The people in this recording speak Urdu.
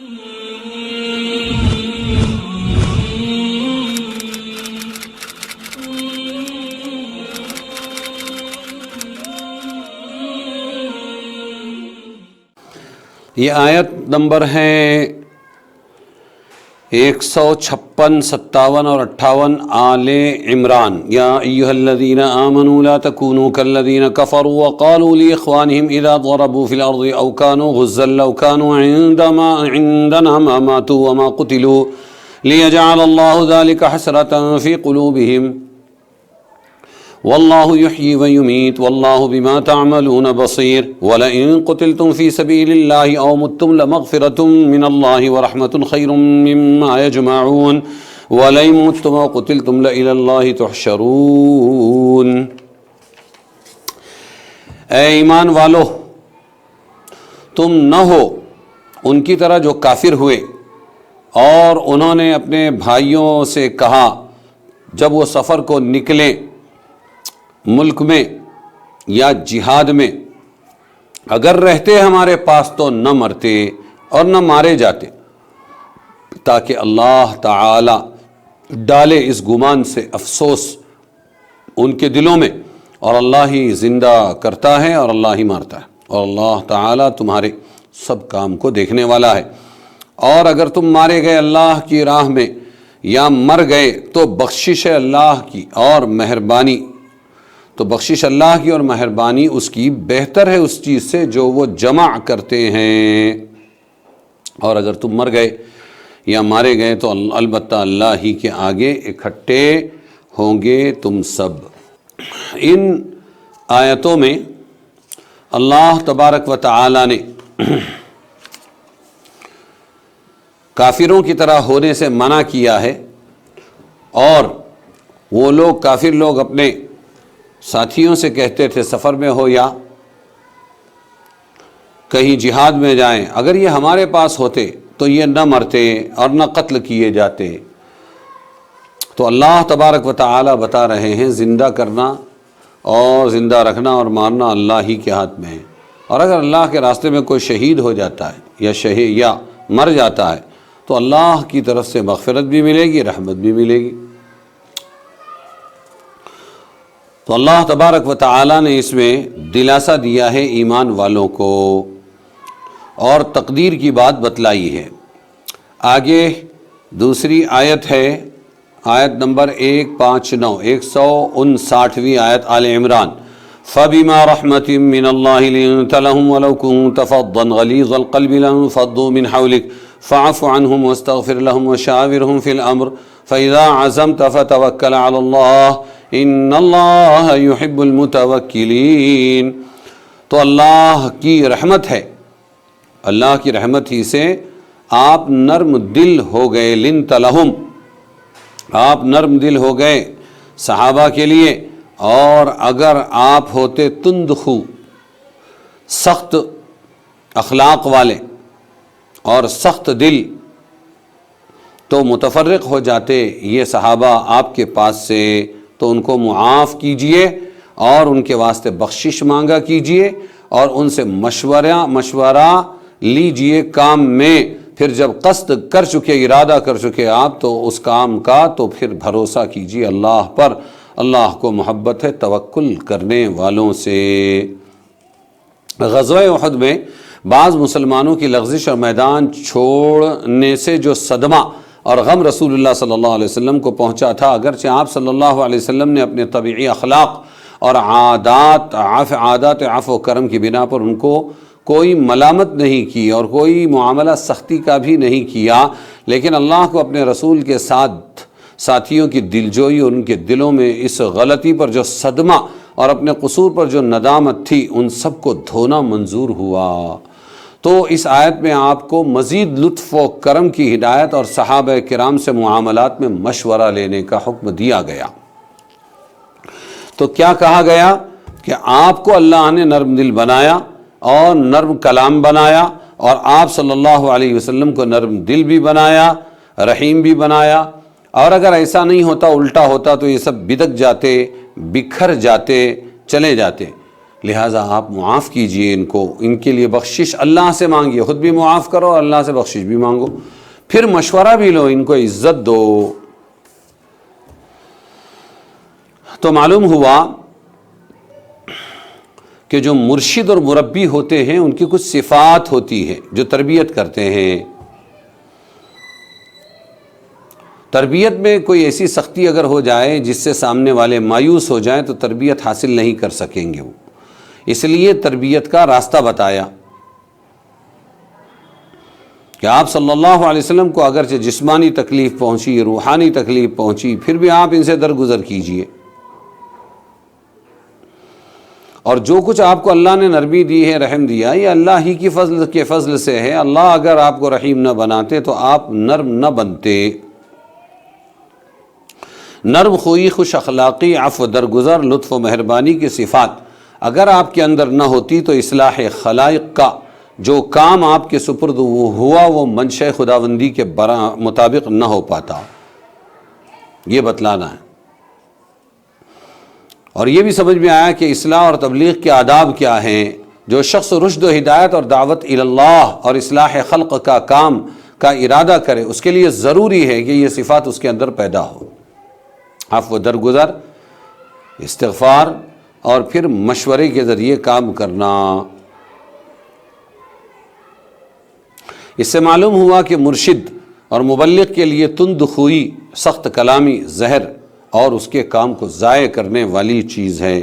یہ آیت نمبر ہیں 156, 57 اور 58 آل عمران۔ یا ایھا الذین آمنوا لا تکونوا کالذین کفروا وقالوا لاخوانہم اذا ضربوا فی الارض او کانوا غزا لو کانوا عندنا ما ماتوا وما قتلوا لیجعل اللہ ذلک حسرۃ فی قلوبہم واللہ یحیی ویمیت واللہ بما تعملون بصیر ولئن قتلتم فی سبیل اللہ او متم لمغفرۃ من اللہ ورحمۃ خیر مما یجمعون ولئن متم او قتلتم لإلی اللہ تحشرون۔ اے ایمان والو، تم نہ ہو ان کی طرح جو کافر ہوئے اور انہوں نے اپنے بھائیوں سے کہا جب وہ سفر کو نکلیں ملک میں یا جہاد میں، اگر رہتے ہمارے پاس تو نہ مرتے اور نہ مارے جاتے، تاکہ اللہ تعالی ڈالے اس گمان سے افسوس ان کے دلوں میں، اور اللہ ہی زندہ کرتا ہے اور اللہ ہی مارتا ہے، اور اللہ تعالی تمہارے سب کام کو دیکھنے والا ہے۔ اور اگر تم مارے گئے اللہ کی راہ میں یا مر گئے تو بخشش اللہ کی اور مہربانی، تو بخشش اللہ کی اور مہربانی اس کی بہتر ہے اس چیز سے جو وہ جمع کرتے ہیں۔ اور اگر تم مر گئے یا مارے گئے تو البتہ اللہ ہی کے آگے اکٹھے ہوں گے تم سب۔ ان آیتوں میں اللہ تبارک و تعالی نے کافروں کی طرح ہونے سے منع کیا ہے، اور وہ لوگ کافر لوگ اپنے ساتھیوں سے کہتے تھے سفر میں ہو یا کہیں جہاد میں جائیں، اگر یہ ہمارے پاس ہوتے تو یہ نہ مرتے اور نہ قتل کیے جاتے۔ تو اللہ تبارک و تعالی بتا رہے ہیں زندہ کرنا اور زندہ رکھنا اور مارنا اللہ ہی کے ہاتھ میں ہے، اور اگر اللہ کے راستے میں کوئی شہید ہو جاتا ہے یا مر جاتا ہے تو اللہ کی طرف سے مغفرت بھی ملے گی، رحمت بھی ملے گی۔ تو اللہ تبارک و تعالی نے اس میں دلاسا دیا ہے ایمان والوں کو، اور تقدیر کی بات بتلائی ہے۔ آگے دوسری آیت ہے آیت نمبر 159، 159ویں آیت آل عمران۔ فَبِمَا رَحْمَةٍ مِّنَ اللَّهِ لِنتَ لَهُمْ وَلَوْ كُنتَ فَظًّا غَلِيظَ الْقَلْبِ لَانفَضُّوا مِنْ حَوْلِكَ فَاعْفُ عَنْهُمْ وَاسْتَغْفِرْ لَهُمْ وَشَاوِرْهُمْ فِي الْأَمْرِ فَإِذَا عَزَمْتَ فَتَوَكَّلْ عَلَى اللَّهِ ان اللہ یحب المتوکلین۔ تو اللہ کی رحمت ہے، اللہ کی رحمت ہی سے آپ نرم دل ہو گئے، لنت لہم، آپ نرم دل ہو گئے صحابہ کے لیے، اور اگر آپ ہوتے تند خو، سخت اخلاق والے اور سخت دل، تو متفرق ہو جاتے یہ صحابہ آپ کے پاس سے، تو ان کو معاف کیجئے اور ان کے واسطے بخشش مانگا کیجئے، اور ان سے مشورہ لیجئے کام میں۔ پھر جب قصد کر چکے، ارادہ کر چکے آپ تو اس کام کا، تو پھر بھروسہ کیجئے اللہ پر، اللہ کو محبت ہے توکل کرنے والوں سے۔ غزوہ احد میں بعض مسلمانوں کی لغزش اور میدان چھوڑنے سے جو صدمہ اور غم رسول اللہ صلی اللہ علیہ وسلم کو پہنچا تھا، اگرچہ آپ صلی اللہ علیہ وسلم نے اپنے طبیعی اخلاق اور عادات عفو و کرم کی بنا پر ان کو کوئی ملامت نہیں کی اور کوئی معاملہ سختی کا بھی نہیں کیا، لیکن اللہ کو اپنے رسول کے ساتھ ساتھیوں کی دلجوئی اور ان کے دلوں میں اس غلطی پر جو صدمہ اور اپنے قصور پر جو ندامت تھی، ان سب کو دھونا منظور ہوا۔ تو اس آیت میں آپ کو مزید لطف و کرم کی ہدایت اور صحابہ کرام سے معاملات میں مشورہ لینے کا حکم دیا گیا۔ تو کیا کہا گیا کہ آپ کو اللہ نے نرم دل بنایا اور نرم کلام بنایا، اور آپ صلی اللہ علیہ وسلم کو نرم دل بھی بنایا، رحیم بھی بنایا، اور اگر ایسا نہیں ہوتا، الٹا ہوتا، تو یہ سب بدک جاتے، بکھر جاتے، چلے جاتے۔ لہٰذا آپ معاف کیجئے ان کو، ان کے لیے بخشش اللہ سے مانگیے، خود بھی معاف کرو اور اللہ سے بخشش بھی مانگو، پھر مشورہ بھی لو، ان کو عزت دو۔ تو معلوم ہوا کہ جو مرشد اور مربی ہوتے ہیں ان کی کچھ صفات ہوتی ہے جو تربیت کرتے ہیں۔ تربیت میں کوئی ایسی سختی اگر ہو جائے جس سے سامنے والے مایوس ہو جائیں تو تربیت حاصل نہیں کر سکیں گے وہ، اس لیے تربیت کا راستہ بتایا کہ آپ صلی اللہ علیہ وسلم کو اگرچہ جسمانی تکلیف پہنچی، روحانی تکلیف پہنچی، پھر بھی آپ ان سے درگزر کیجئے، اور جو کچھ آپ کو اللہ نے نرمی دی ہے، رحم دیا، یہ اللہ ہی کی فضل سے ہے۔ اللہ اگر آپ کو رحیم نہ بناتے تو آپ نرم نہ بنتے۔ نرم خوئی، خوش اخلاقی، عفو، درگزر، لطف و مہربانی کی صفات اگر آپ کے اندر نہ ہوتی تو اصلاح خلائق کا جو کام آپ کے سپرد ہوا وہ منشأ خداوندی کے مطابق نہ ہو پاتا۔ یہ بتلانا ہے، اور یہ بھی سمجھ میں آیا کہ اصلاح اور تبلیغ کے آداب کیا ہیں۔ جو شخص رشد و ہدایت اور دعوت اللہ اور اصلاح خلق کا کام کا ارادہ کرے اس کے لیے ضروری ہے کہ یہ صفات اس کے اندر پیدا ہو، عفو، درگزر، استغفار، اور پھر مشورے کے ذریعے کام کرنا۔ اس سے معلوم ہوا کہ مرشد اور مبلغ کے لیے تند خوئی، سخت کلامی، زہر اور اس کے کام کو ضائع کرنے والی چیز ہے۔